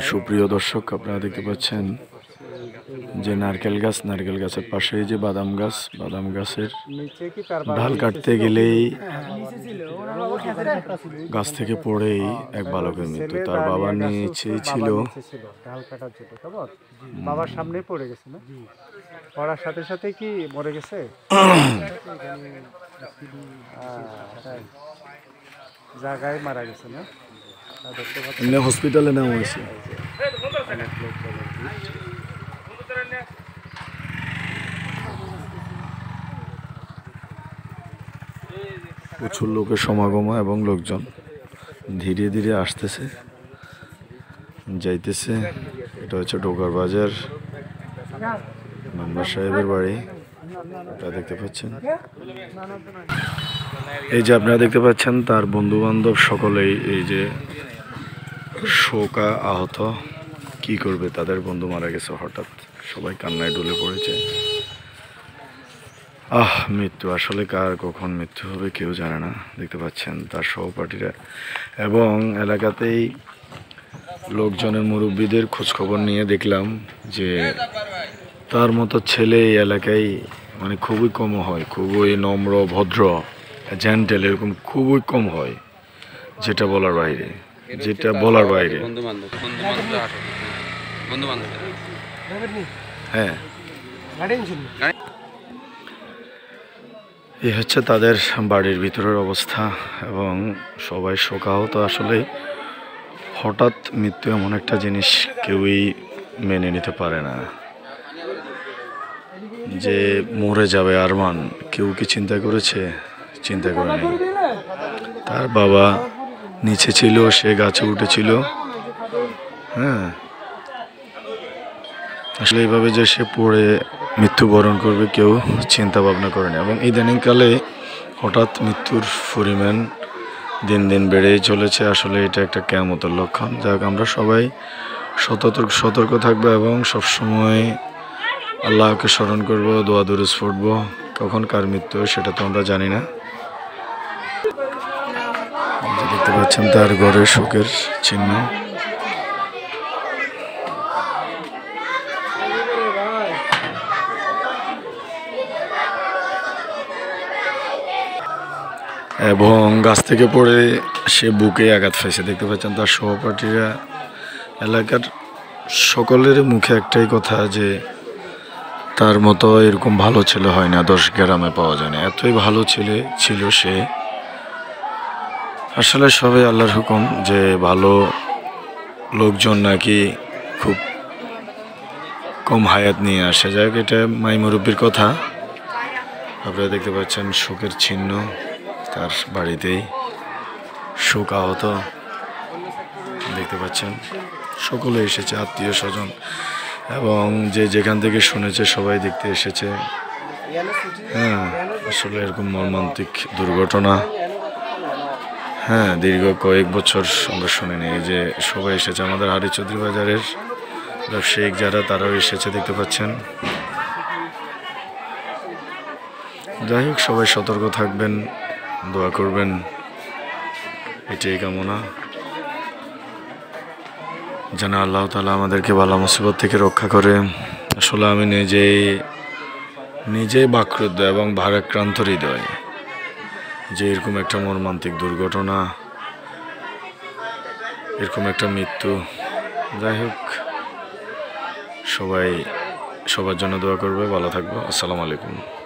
সুপ্রিয় দর্শক, আপনারা দেখতে পাচ্ছেন যে নারকেল গাছের পাশে যে বাদাম গাছের ডাল কাটতে গেলেই গাছ থেকে পড়েই এক বালকের মৃত্যু। তার বাবা নিচেই ছিল, ডাল কাটার জন্য খবর বাবার সামনে পড়ে গেছে না, পড়ার সাথে সাথে কি মরে গেছে। জায়গায় মারা গেছে না, হসপিটালে নেওয়া হয়েছে। প্রচুর লোকের সমাগম এবং লোকজন ধীরে ধীরে আসতেছে যাইতেছে। এটা হচ্ছে ঢোকার বাজার, মেম্বার সাহেবের বাড়ি। আপনারা দেখতে পাচ্ছেন, এই যে আপনারা দেখতে পাচ্ছেন তার বন্ধু বান্ধব সকলেই এই যে শোকা আহত। কি করবে, তাদের বন্ধু মারা গেছে হঠাৎ, সবাই কান্নায় ডুলে পড়েছে। মৃত্যু আসলে কার কখন মৃত্যু হবে কেউ জানে না। দেখতে পাচ্ছেন তার সহপাঠীরা এবং এলাকাতেই লোকজনের মুরব্বীদের খোঁজখবর নিয়ে দেখলাম যে তার মতো ছেলে এই এলাকায় মানে খুবই কম হয়, খুবই নম্র ভদ্র জেন্টেল এরকম খুবই কম হয়, যেটা বলার বাইরে। হ্যাঁ, এই হচ্ছে তাদের বাড়ির ভিতরের অবস্থা এবং সবাই শোকাহত। আসলে হঠাৎ মৃত্যু এমন একটা জিনিস কেউই মেনে নিতে পারে না যে মরে যাবে আরমান। কেউ কি চিন্তা করেছে? চিন্তা করেনি। তার বাবা নিচে ছিল, সে গাছে উঠেছিল। হ্যাঁ, আসলে এইভাবে যে সে পড়ে মৃত্যুবরণ করবে কেউ চিন্তা ভাবনা করেনি। এবং ইদানিংকালে হঠাৎ মৃত্যুর পরিমাণ দিন দিন বেড়েই চলেছে। আসলে এটা একটা কিয়ামতের লক্ষণ। যাক, আমরা সবাই সতর্ক থাকবো এবং সবসময় আল্লাহকে স্মরণ করবো, দোয়া দুরুজ পড়বো। কখন কার মৃত্যু সেটা তো আমরা জানি না। দেখতে পাচ্ছেন তার ঘরে শোকের চিহ্ন। এবং গাছ থেকে পড়ে সে বুকে আঘাত পাইছে। দেখতে পাচ্ছেন তার সহপাঠীরা, এলাকার সকলের মুখে একটাই কথা যে তার মতো এরকম ভালো ছেলে হয় না, 10 গ্রামে পাওয়া যায় না। এতই ভালো ছেলে ছিল সে। আসলে সবাই আল্লাহর হুকুম যে ভালো লোকজন নাকি খুব কম হায়াত নিয়ে আসে। যাক, এটা মাই মুরব্বীর কথা। আপনারা দেখতে পাচ্ছেন শোকের চিহ্ন তার বাড়িতেই, শোক আহত। দেখতে পাচ্ছেন সকলে এসেছে, আত্মীয় স্বজন এবং যে যেখান থেকে শুনেছে সবাই দেখতে এসেছে। হ্যাঁ, আসলে এরকম মর্মান্তিক দুর্ঘটনা দীর্ঘ কয়েক বছর আমরা শুনিনি। এই যে সবাই এসেছে, আমাদের হারি চৌধুরী বাজারের ব্যবসায়িক যারা, তারাও এসেছে। দেখতে পাচ্ছেন। যাই হোক, সবাই সতর্ক থাকবেন, দোয়া করবেন, এটাই কামনা। যেন আল্লাহ তাআলা আমাদেরকে বালা মুসিবত থেকে রক্ষা করে। আসলে আমি নিজেই বাক্রুদ্ধ এবং ভারাক্রান্ত হৃদয় যে এরকম একটা মর্মান্তিক দুর্ঘটনা, এরকম একটা মৃত্যু। যাই হোক, সবাই সবার জন্য দোয়া করবে। ভালো থাকবো। আসসালামু আলাইকুম।